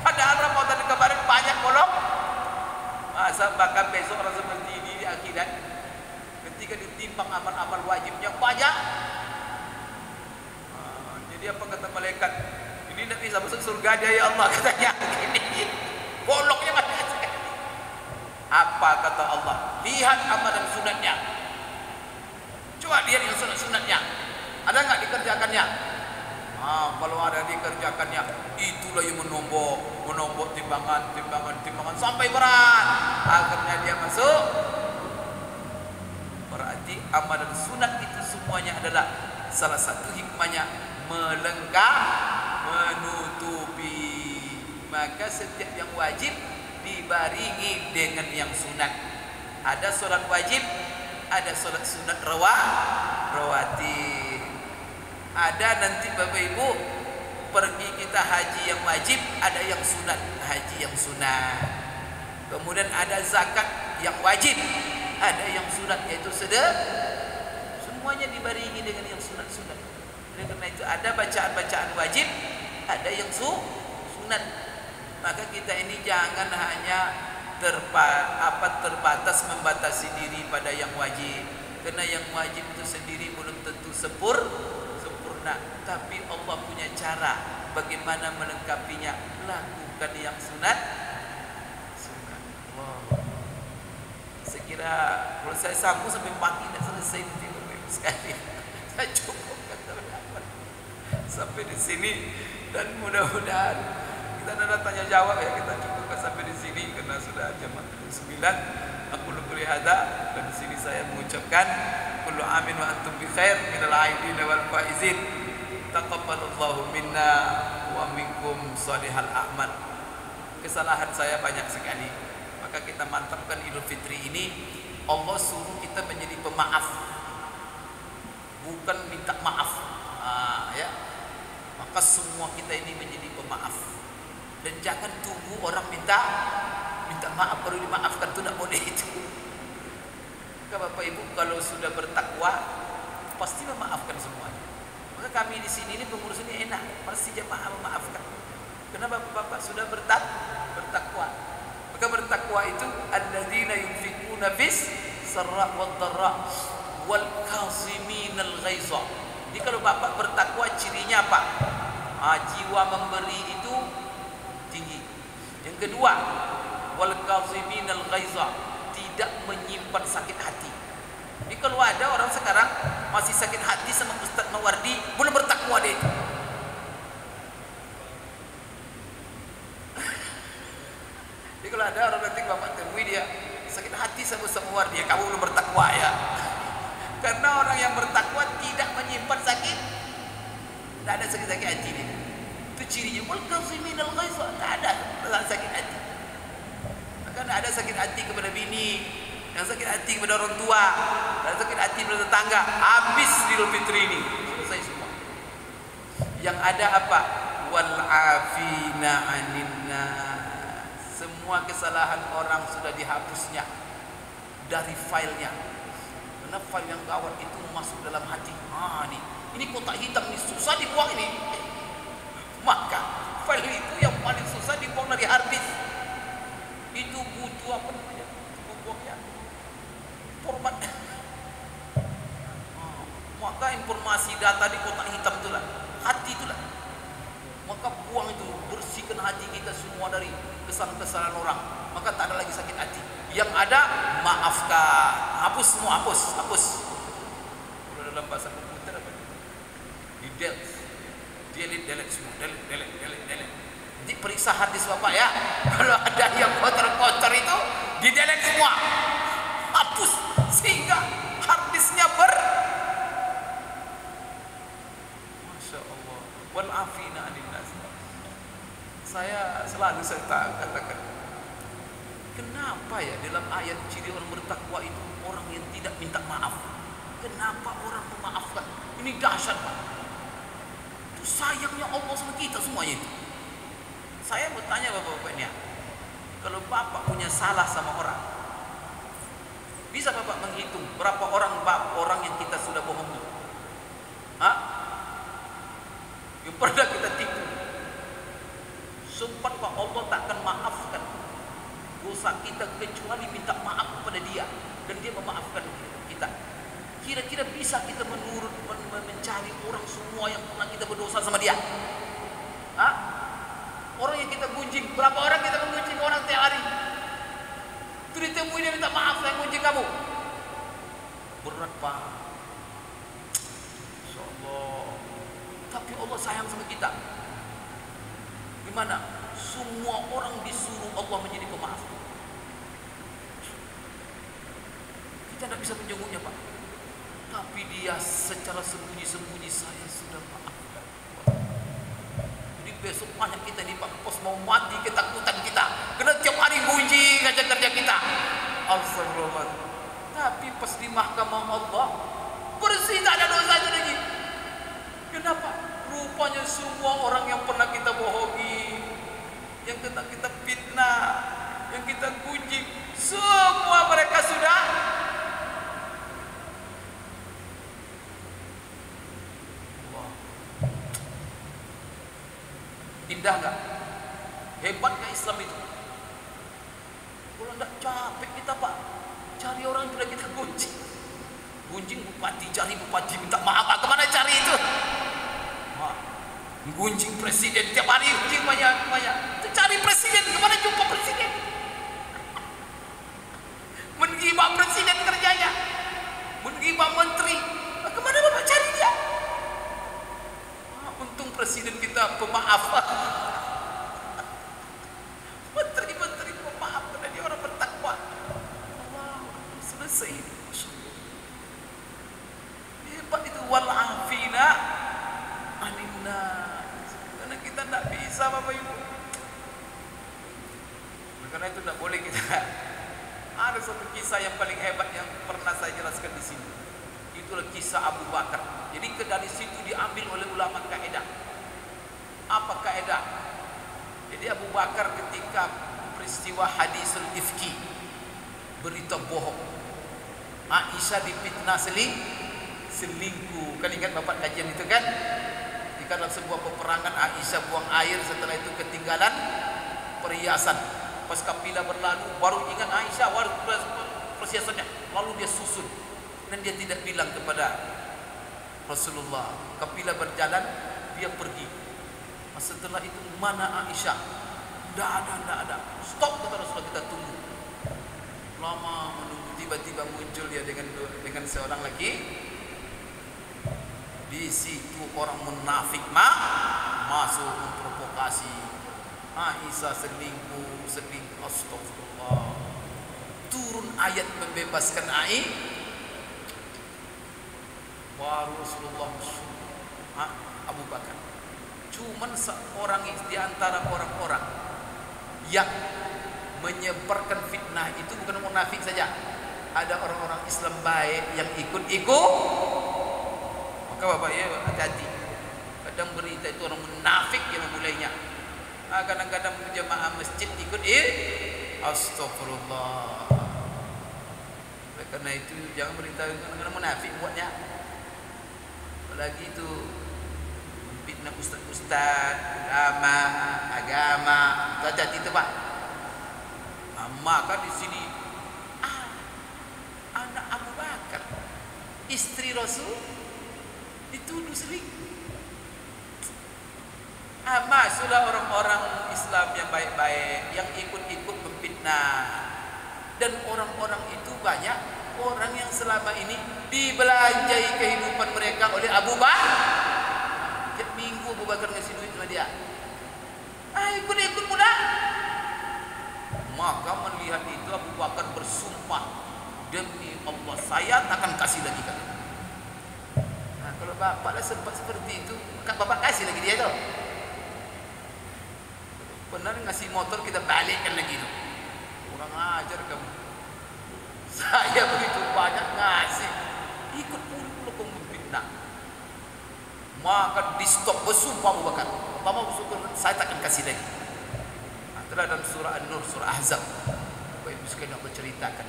Padahal Ramadan kemarin banyak bolong. Masa bahkan besok orang seperti ini di akhirat, ketika ditimbang amal-amal wajibnya banyak. Jadi apa kata malaikat? Ini tidak bisa masuk surga dia ya Allah, katanya. Ini bolongnya banyak sekali. Apa kata Allah? Lihat amalan sunatnya. Coba lihat yang sunat-sunatnya. Ada nggak dikerjakannya? Kalau ada dikerjakannya, itulah yang menombok timbangan sampai berat. Akhirnya dia masuk. Berarti amalan sunat itu semuanya adalah salah satu hikmahnya menutupi. Maka setiap yang wajib dibaringi dengan yang sunat. Ada sholat wajib, ada sholat sunat rawatib. Ada nanti Bapak Ibu pergi kita haji yang wajib, ada yang sunat haji yang sunat. Kemudian ada zakat yang wajib, ada yang sunat yaitu sedekah. Semuanya dibaringi dengan yang sunat-sunat. Oleh karena itu ada bacaan-bacaan wajib, ada yang sunat. Maka kita ini jangan hanya terbatas membatasi diri pada yang wajib. Karena yang wajib itu sendiri belum tentu sempurna, tapi Allah punya cara bagaimana melengkapinya. Lakukan yang sunat. Wow. Saya kira kalau saya sambung sampai pagi tidak selesai nanti sekali. Saya cukupkan sampai di sini dan mudah-mudahan kita ada tanya jawab ya, kita cukupkan sampai di sini karena sudah jam 9. Aku lupa hada dan di sini saya mengucapkan kullu amin wa antum bi khair minal aidin wal faizin. Taqabbalallahu minna wa minkum salihal a'mal. Kesalahan saya banyak sekali. Maka kita mantapkan Idul Fitri ini, Allah suruh kita menjadi pemaaf, bukan minta maaf. Ya. Maka semua kita ini menjadi pemaaf. Dan jangan tunggu orang minta maaf baru dimaafkan, itu tidak boleh itu. Maka Bapak Ibu kalau sudah bertakwa, pasti memaafkan semuanya. Maka kami di sini ini pengurus ini enak, pasti jemaah memaafkan. Kenapa Bapak sudah bertakwa? Maka bertakwa itu alladzina yunfikuna bis sarra wad dharra wal kaziminal ghaiza. Jadi kalau Bapak bertakwa cirinya apa? Jiwa memberi itu tinggi. Yang kedua, wal kaziminal ghaiza, tidak menyimpan sakit hati. Jadi kalau ada orang sekarang masih sakit hati sama Ustaz Mawardi, belum bertakwa dia itu. Jadi kalau ada orang nanti Bapak temui dia sakit hati sama Ustaz Mawardi, kamu belum bertakwa ya. Karena orang yang bertakwa tidak menyimpan sakit, tidak ada sakit-sakit hati dia. Itu cirinya. Wal kaziminal ghaiza, tidak ada sakit hati. Maka tidak ada sakit hati kepada bini, yang sakit hati kepada orang tua, yang sakit hati kepada tetangga. Habis Idul Fitri ini, selesai semua. Yang ada apa? Wal afina aninna. Semua kesalahan orang sudah dihapusnya dari filenya. Karena file yang gawat itu masuk dalam hati. Ini kotak hitam ini susah dibuang ini. Maka file itu yang paling susah dibuang dari hard disk. Itu butuh apa namanya? Buangnya format. Maka informasi data di kotak hitam itulah, hati itulah. Maka buang itu, bersihkan hati kita semua dari kesalahan-kesalahan orang. Maka tak ada lagi sakit hati. Yang ada maafkan, hapus semua, hapus. Kalau dalam bahasa komputer apa? Di delete semua, delete. Nanti periksa hadis Bapak ya. Kalau ada yang kotor-kotor itu di delete semua, hapus sehingga hadisnya Masya Allah. Wal afina anin nas. Saya selalu katakan, kenapa ya dalam ayat ciri orang bertakwa itu orang yang tidak minta maaf? Kenapa orang memaafkan? Ini dahsyat Pak. Itu sayangnya Allah sama kita semuanya itu. Saya mau tanya Bapak-Bapak ini, kalau Bapak punya salah sama orang, bisa Bapak menghitung berapa orang yang kita sudah bohongi? Yang pernah kita tipu? Sumpah Pak, Allah tak akan maafkan dosa kita kecuali minta maaf kepada dia, dan dia memaafkan kita. Kira-kira bisa kita mencari orang semua yang pernah kita berdosa sama dia? Orang yang kita gunjing, berapa orang kita menggunjing orang tiap hari? Itu ditemui dia minta maaf, saya gunjing kamu. Berat Pak. Insya Allah. Tapi Allah sayang sama kita. Gimana? Semua orang disuruh Allah menjadi pemaaf. Kita tidak bisa menjenguknya Pak. Tapi dia secara sembunyi-sembunyi, saya sudah maafkan. Jadi besok banyak kita di Pak Pos mau mati ketakutan kita. Karena tiap hari gunjing kerja kita. Astagfirullah. Tapi pas di mahkamah Allah bersih, tak ada dosa itu lagi. Kenapa? Rupanya semua orang yang pernah kita bohongi, yang kita fitnah, yang kita gunjing, semua mereka sudah Allah. Indah gak? Hebat gak Islam itu? Kalau tidak capek kita Pak, cari orang yang sudah kita gunjing. Gunjing bupati, cari bupati minta maaf. Kemana cari itu? Gunjing presiden tiap hari, gunjing banyak. Cari presiden, kemana jumpa presiden? Menggibah presiden kerjanya, menggibah menteri. Kemana Bapak cari dia? Untung presiden kita pemaaf. Menteri-menteri pemaaf karena dia orang bertakwa. Allah, selesai ini. Hebat itu, wal afina aninna. Karena kita tidak bisa Bapak Ibu. Karena itu tidak boleh kita. Ada satu kisah yang paling hebat yang pernah saya jelaskan di sini. Itulah kisah Abu Bakar. Jadi dari situ diambil oleh ulama kaidah. Apa kaidah? Jadi Abu Bakar ketika peristiwa hadisul ifki, berita bohong, Aisyah difitnah selingkuh. Kan ingat bapak kajian itu kan? Ketika dalam sebuah peperangan Aisyah buang air, setelah itu ketinggalan perhiasan. Pas kafilah berlalu baru ingat Aisyah baru perhiasannya. Lalu dia susun dan dia tidak bilang kepada Rasulullah. Kafilah berjalan, dia pergi. Setelah itu mana Aisyah? Tidak ada. Stop, kata Rasulullah, kita tunggu. Lama menunggu, tiba-tiba muncul dia dengan seorang lagi. Di situ orang munafik masuk memprovokasi. Aisyah selingkuh. Astagfirullah. Turun ayat membebaskan baru Rasulullah Abu Bakar. Cuman seorang di antara orang-orang yang menyebarkan fitnah itu bukan munafik saja. Ada orang-orang Islam baik yang ikut-ikut. Maka bapak ya hati-hati. Kadang berita itu orang munafik yang memulainya. Kadang-kadang jemaah masjid ikut astagfirullah. Karena itu jangan berita kadang-kadang munafik buatnya. Apalagi itu fitnah ustaz-ustaz, ulama, agama, hati-hati itu pak. Maka di sini anak Abu Bakar, istri Rasul dituduh selingkuh. Masuklah orang-orang Islam yang baik-baik yang ikut-ikut memfitnah. Dan orang-orang itu banyak orang yang selama ini dibelanjai kehidupan mereka oleh Abu Bakar. Tiap minggu Abu Bakar ngasih duit sama dia. Ikut-ikut pula. Maka melihat itu Abu Bakar bersumpah, demi Allah saya tak akan kasih lagi kali. Kalau bapak dah sempat seperti itu, bapak kasih lagi dia tu. Benar ngasih motor kita balikkan lagi tu. Kurang ajar kamu. Saya begitu banyak ngasih, ikut pula kau memfitnah. Maka di stop, bersumpah Abu Bakar. Bapak bersumpah saya tak akan kasih lagi. Dalam surah An-Nur, surah Ahzab, Bapak Ibu sekalian nak berceritakan,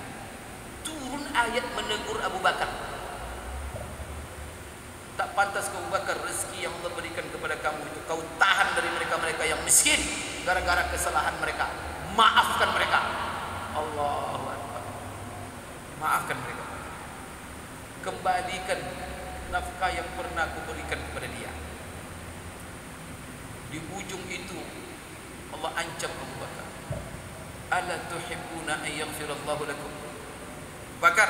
turun ayat menegur Abu Bakar. Tak pantas kau Abu Bakar, rezeki yang Allah berikan kepada kamu itu kau tahan dari mereka-mereka yang miskin gara-gara kesalahan mereka. Maafkan mereka. Allahu Akbar. Maafkan mereka. Kembalikan nafkah yang pernah aku berikan kepada dia. Di ujung itu Allah ancam Abu Bakar. Ala tuhibbuna an yaghfirallahu lakum? Bakar,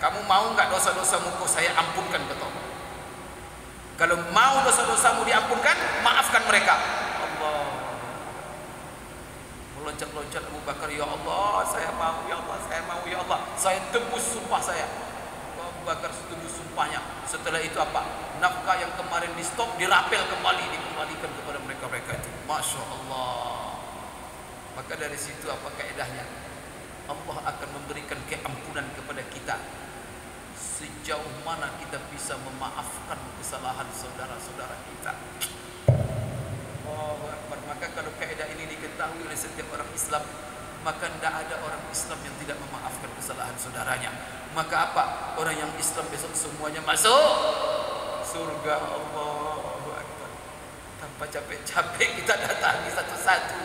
kamu mau enggak dosa-dosamu saya ampunkan ke kau? Kalau mau dosa-dosamu diampunkan, maafkan mereka. Allah. Meloncat-loncat Abu Bakar, ya Allah, saya mau, ya Allah, saya mau, ya Allah. Saya tebus sumpah saya. Abu Bakar tebus sumpahnya. Setelah itu apa? Nafkah yang kemarin di stop dirapel kembali, dikembalikan kepada mereka-mereka itu. Masya Allah. Maka dari situ apa kaedahnya? Allah akan memberikan keampunan kepada kita sejauh mana kita bisa memaafkan kesalahan saudara-saudara kita. Allahu Akbar. Maka kalau kaedah ini diketahui oleh setiap orang Islam, maka tidak ada orang Islam yang tidak memaafkan kesalahan saudaranya. Maka apa? Orang yang Islam besok semuanya masuk surga. Allahu Akbar. Tanpa capek-capek kita datangi satu-satu.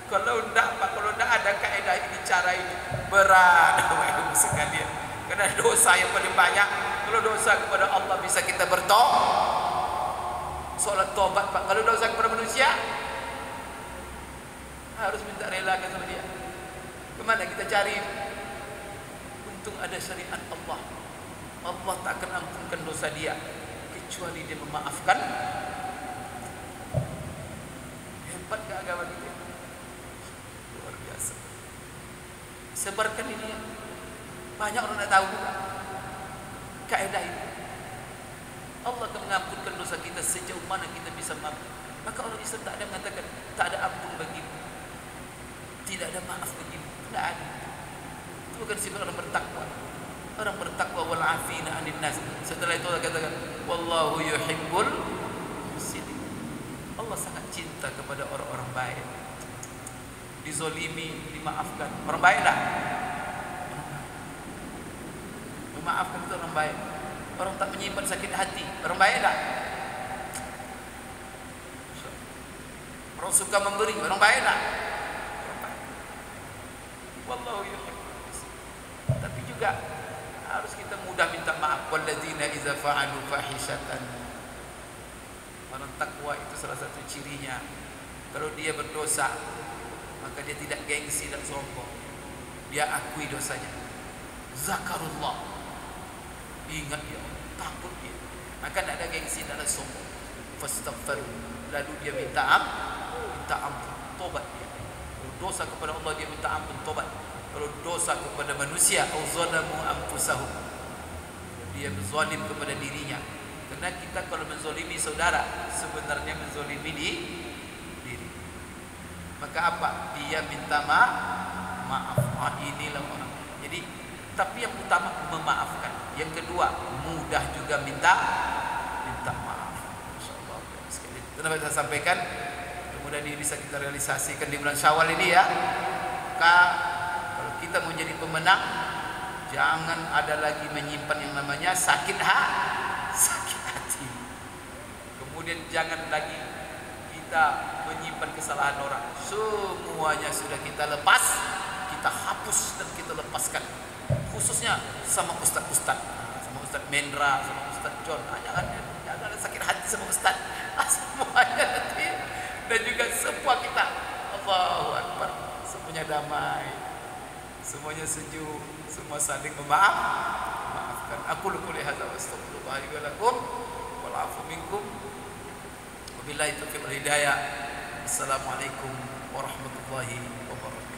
Kalau tidak ada kaedah ini, cara ini berat Bapak sekalian. Karena dosa yang paling banyak. Kalau dosa kepada Allah bisa kita bertobat. Solat tobat Pak. Kalau dosa kepada manusia harus minta relakan sama dia. Kemana kita cari? Untung ada syariat Allah. Allah tak akan ampunkan dosa dia kecuali dia memaafkan. Hebat ke agama kita? Luar biasa. Sebarkan ini ya. Banyak orang tak tahu juga kaedah ini. Allah akan mengampunkan dosa kita sejauh mana kita bisa maaf. Maka orang Islam tak ada mengatakan tak ada ampun bagimu, tidak ada maaf bagimu. Tidak ada. Itu bukan sifat orang bertakwa. Orang bertakwa wal afina 'anil nas. Setelah itu Allah katakan wallahu yuhibbul muhsinin. Allah sangat cinta kepada orang-orang baik. Dizolimi dimaafkan. Orang baik dah. Memaafkan itu orang baik. Orang tak menyimpan sakit hati, orang baik tak? Orang suka memberi, orang baik tak? Orang baik. Wallahu yuhibbul muhsinin. Tapi juga harus kita mudah minta maaf. Walladzina idza fa'alu fahishatan. Orang takwa itu salah satu cirinya. Kalau dia berdosa, maka dia tidak gengsi dan sombong. Dia akui dosanya. Zakarullah. Ingat dia, takut dia. Maka tidak ada gengsi, tidak ada sombong. Fastaghfiru. Lalu dia minta ampun, tobat dia. Kalau dosa kepada Allah dia minta ampun, tobat. Kalau dosa kepada manusia, au zalamu anfusahum, dia berzalim kepada dirinya. Karena kita kalau menzalimi saudara, sebenarnya menzalimi diri. Maka apa? Dia minta maaf. Inilah orang. Jadi, tapi yang utama memaafkan. Yang kedua, mudah juga minta maaf. Insyaallah. Sekali. Itu dapat saya sampaikan. Kemudian ini bisa kita realisasikan di bulan Syawal ini ya. Maka kalau kita mau jadi pemenang, jangan ada lagi menyimpan yang namanya sakit hati. Kemudian jangan lagi kita menyimpan kesalahan orang. Semuanya sudah kita lepas, kita hapus dan kita lepaskan. Khususnya sama ustaz-ustaz, sama Ustaz Mendra, sama Ustaz John. Jangan ada sakit hati sama ustaz. Semuanya nanti. Dan juga semua kita, Allahu Akbar, semuanya damai, semuanya sejuk, semua saling memaafkan. Aku qouli hadza wa astaghfirullah li wa lakum wal 'afu minkum. Wabillahi taufiq wal hidayah. Assalamualaikum warahmatullahi wabarakatuh.